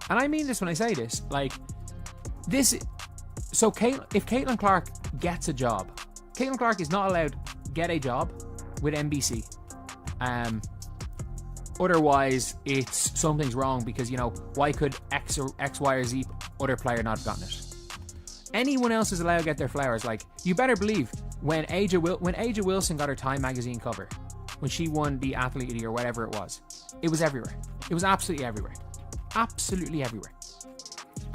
And I mean this when I say this, like, this, so if Caitlin Clark gets a job, Caitlin Clark is not allowed to get a job with NBC. Otherwise, it's something's wrong because, you know, why could X, Y, or Z other player not have gotten it? Anyone else is allowed to get their flowers. Like, you better believe when AJ Wilson got her Time magazine cover, when she won the Athlete of the Year, whatever it was everywhere. It was absolutely everywhere. Absolutely everywhere.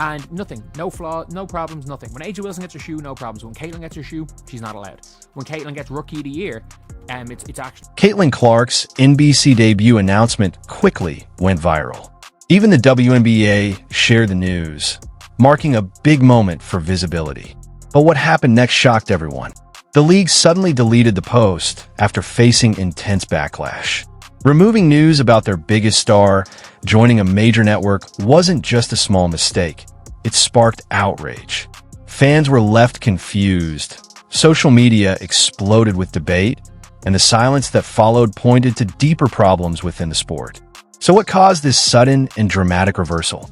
And nothing, no flaw, no problems, nothing. When AJ Wilson gets her shoe, no problems. When Caitlin gets her shoe, she's not allowed. When Caitlin gets Rookie of the Year, it's actually... Caitlin Clark's NBC debut announcement quickly went viral. Even the WNBA shared the news, marking a big moment for visibility. But what happened next shocked everyone. The league suddenly deleted the post after facing intense backlash. Removing news about their biggest star joining a major network wasn't just a small mistake. It sparked outrage. Fans were left confused. Social media exploded with debate, and the silence that followed pointed to deeper problems within the sport. So what caused this sudden and dramatic reversal?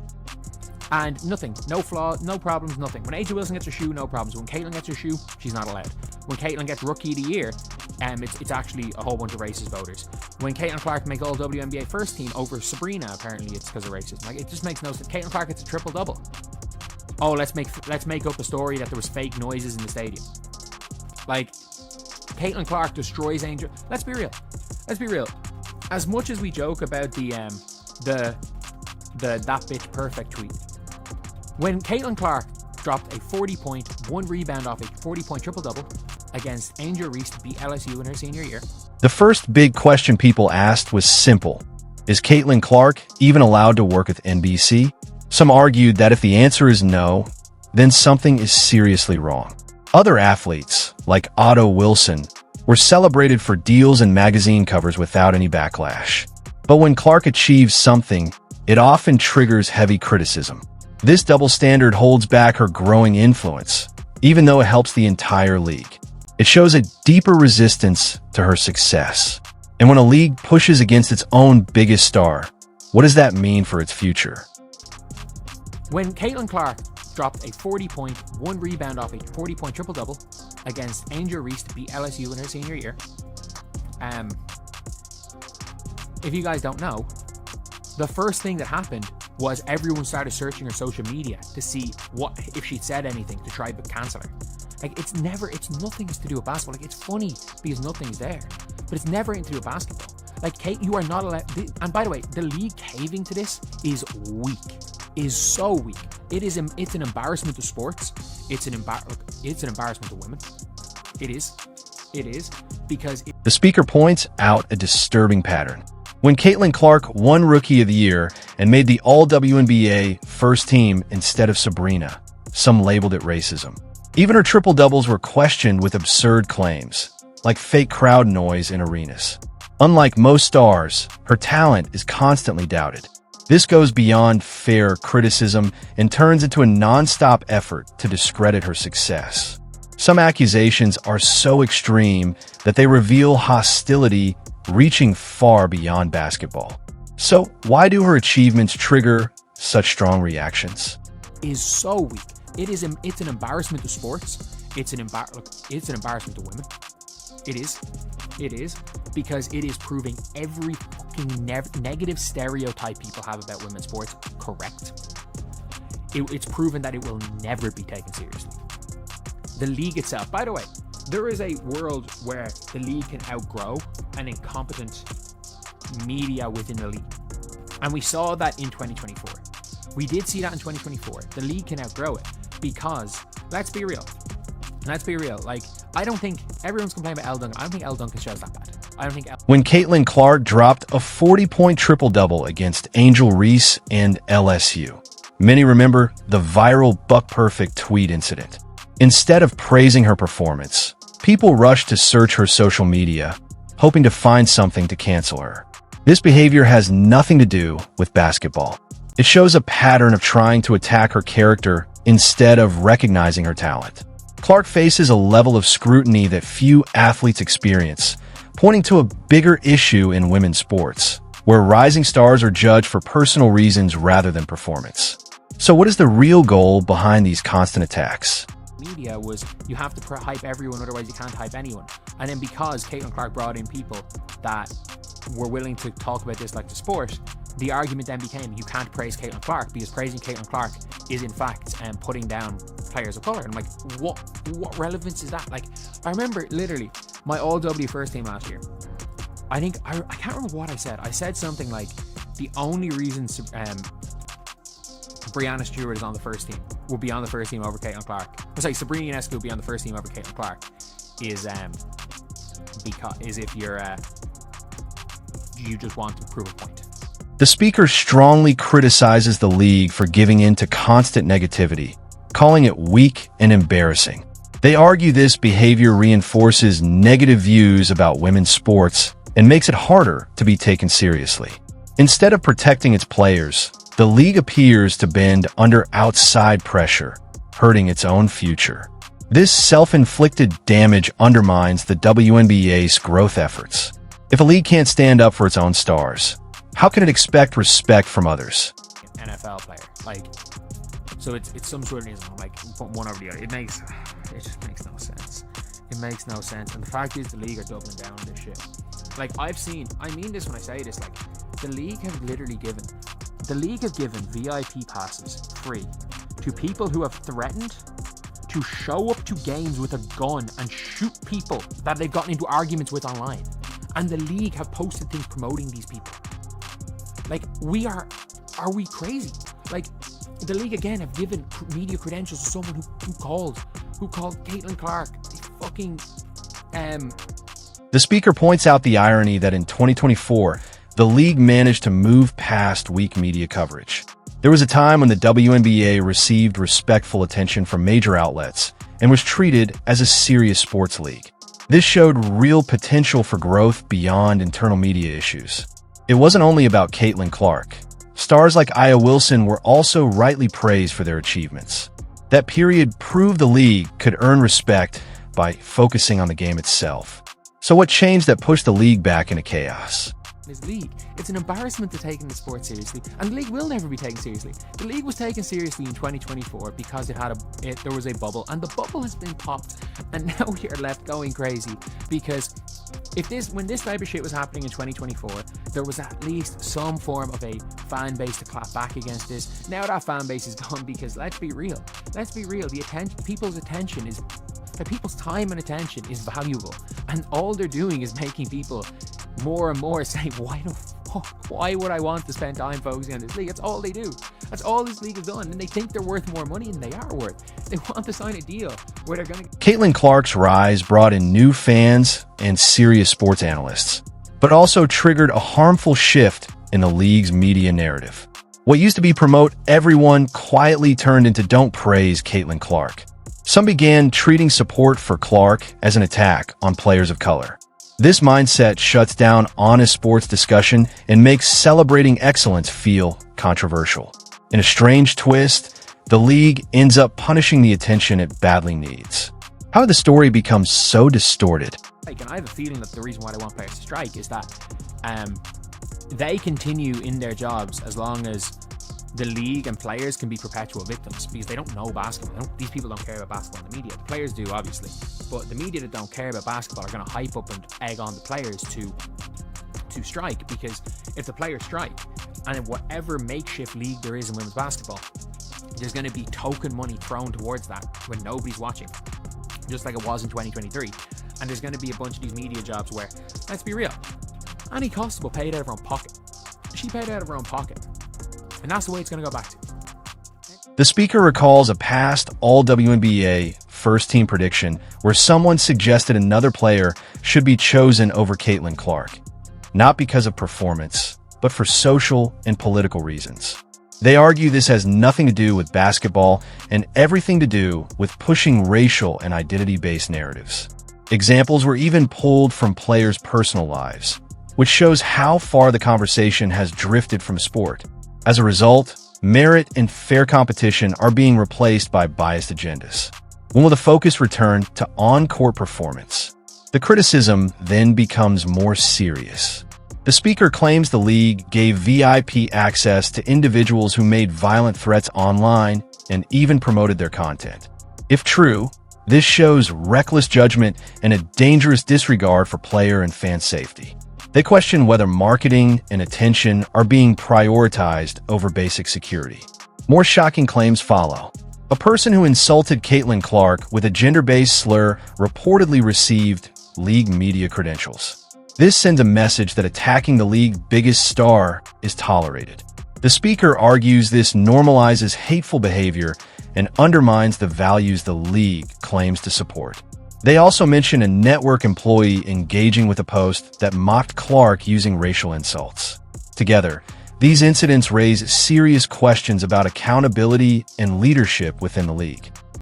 And nothing, no flaw, no problems, nothing. When AJ Wilson gets her shoe, no problems. When Caitlin gets her shoe, she's not allowed. When Caitlin gets Rookie of the Year, it's actually a whole bunch of racist voters. When Caitlin Clark makes all WNBA first team over Sabrina, apparently it's because of racism. Like, it just makes no sense. Caitlin Clark gets a triple-double. Oh, let's make up a story that there was fake noises in the stadium. Like, Caitlin Clark destroys Angel. Let's be real. As much as we joke about the that bitch perfect tweet, when Caitlin Clark dropped a 40-point, 1 rebound off a 40-point triple-double against Angel Reese to beat LSU in her senior year. The first big question people asked was simple. Is Caitlin Clark even allowed to work with NBC? Some argued that if the answer is no, then something is seriously wrong. Other athletes, like Otto Wilson, were celebrated for deals and magazine covers without any backlash. But when Clark achieves something, it often triggers heavy criticism. This double standard holds back her growing influence, even though it helps the entire league. It shows a deeper resistance to her success. And when a league pushes against its own biggest star, what does that mean for its future? When Caitlin Clark dropped a 40-point, 1 rebound off a 40-point triple-double against Angel Reese to beat LSU in her senior year, if you guys don't know, the first thing that happened was everyone started searching her social media to see what if she'd said anything to try to cancel her. Like, it's nothing to do with basketball. Like, it's funny because nothing's there, but it's never anything to do with basketball. Like, Kate, you are not allowed. And by the way, the league caving to this is weak. Is so weak. It's an embarrassment to sports. It's an embarrassment to women. It is because the speaker points out a disturbing pattern. When Caitlin Clark won Rookie of the Year and made the All-WNBA first team instead of Sabrina, some labeled it racism. Even her triple-doubles were questioned with absurd claims, like fake crowd noise in arenas. Unlike most stars, her talent is constantly doubted. This goes beyond fair criticism and turns into a non-stop effort to discredit her success. Some accusations are so extreme that they reveal hostility reaching far beyond basketball. So, why do her achievements trigger such strong reactions? Is so weak. It's an embarrassment to sports. It's an embarrassment to women. It is because it is proving every fucking negative stereotype people have about women's sports correct. It's proven that it will never be taken seriously. The league itself, by the way, there is a world where the league can outgrow an incompetent media within the league. And we saw that in 2024. We did see that in 2024. The league can outgrow it because, let's be real. Like, I don't think everyone's complaining about Elle Duncan. I don't think Elle Duncan's show's that bad. When Caitlin Clark dropped a 40-point triple-double against Angel Reese and LSU, many remember the viral Buck Perfect tweet incident. Instead of praising her performance, people rushed to search her social media, hoping to find something to cancel her. This behavior has nothing to do with basketball. It shows a pattern of trying to attack her character instead of recognizing her talent. Clark faces a level of scrutiny that few athletes experience, pointing to a bigger issue in women's sports: where rising stars are judged for personal reasons rather than performance. So what is the real goal behind these constant attacks? Media was you have to hype everyone, otherwise you can't hype anyone. And then because Caitlin Clark brought in people that were willing to talk about this like the sport, the argument then became you can't praise Caitlin Clark because praising Caitlin Clark is in fact putting down players of colour. And I'm like, what relevance is that? Like, I remember literally my all-W first team last year. I think I can't remember what I said. I said something like the only reason Brianna Stewart is on the first team, will be on the first team over Caitlin Clark. Sorry, Sabrina Ionescu will be on the first team over Caitlin Clark is if you just want to prove a point. The speaker strongly criticizes the league for giving in to constant negativity, calling it weak and embarrassing. They argue this behavior reinforces negative views about women's sports and makes it harder to be taken seriously. Instead of protecting its players, the league appears to bend under outside pressure, hurting its own future. This self-inflicted damage undermines the WNBA's growth efforts. If a league can't stand up for its own stars, how can it expect respect from others? NFL player, like, so it's some sort of like one over the other. It just makes no sense. It makes no sense. And the fact is, the league are doubling down on this shit. Like, I mean this when I say this, like, the league have given VIP passes free to people who have threatened to show up to games with a gun and shoot people that they've gotten into arguments with online. And the league have posted things promoting these people. Like, are we crazy? Like, the league again have given media credentials to someone who called Caitlin Clark a fucking The speaker points out the irony that in 2024, the league managed to move past weak media coverage. There was a time when the WNBA received respectful attention from major outlets and was treated as a serious sports league. This showed real potential for growth beyond internal media issues. It wasn't only about Caitlin Clark. Stars like Aya Wilson were also rightly praised for their achievements. That period proved the league could earn respect by focusing on the game itself. So what changed that pushed the league back into chaos? This league, it's an embarrassment to taking the sport seriously, and the league will never be taken seriously. The league was taken seriously in 2024 because there was a bubble, and the bubble has been popped, and now we are left going crazy because when this type of shit was happening in 2024, there was at least some form of a fan base to clap back against this. Now that fan base is gone because let's be real, people's time and attention is valuable, and all they're doing is making people more and more say, why would I want to spend time focusing on this league? That's all they do. That's all this league has done, and they think they're worth more money than they are worth. They want to sign a deal where they're going to... Caitlin Clark's rise brought in new fans and serious sports analysts, but also triggered a harmful shift in the league's media narrative. What used to be promote everyone quietly turned into don't praise Caitlin Clark. Some began treating support for Clark as an attack on players of color. This mindset shuts down honest sports discussion and makes celebrating excellence feel controversial. In a strange twist, the league ends up punishing the attention it badly needs. How did the story become so distorted? And I have a feeling that the reason why they want players to strike is that they continue in their jobs as long as the league and players can be perpetual victims, because they don't know basketball. These people don't care about basketball in the media. The players do, obviously, but the media that don't care about basketball are going to hype up and egg on the players to strike, because if the players strike, and in whatever makeshift league there is in women's basketball, there's going to be token money thrown towards that when nobody's watching, just like it was in 2023. And there's going to be a bunch of these media jobs where, let's be real, Annie Constable paid out of her own pocket. She paid out of her own pocket. And that's the way it's going to go back to. The speaker recalls a past all-WNBA first-team prediction where someone suggested another player should be chosen over Caitlin Clark, not because of performance, but for social and political reasons. They argue this has nothing to do with basketball and everything to do with pushing racial and identity-based narratives. Examples were even pulled from players' personal lives, which shows how far the conversation has drifted from sport. As a result, merit and fair competition are being replaced by biased agendas. When will the focus return to on-court performance? The criticism then becomes more serious. The speaker claims the league gave VIP access to individuals who made violent threats online and even promoted their content. If true, this shows reckless judgment and a dangerous disregard for player and fan safety. They question whether marketing and attention are being prioritized over basic security. More shocking claims follow. A person who insulted Caitlin Clark with a gender-based slur reportedly received league media credentials. This sends a message that attacking the league's biggest star is tolerated. The speaker argues this normalizes hateful behavior and undermines the values the league claims to support. They also mention a network employee engaging with a post that mocked Clark using racial insults. Together, these incidents raise serious questions about accountability and leadership within the league.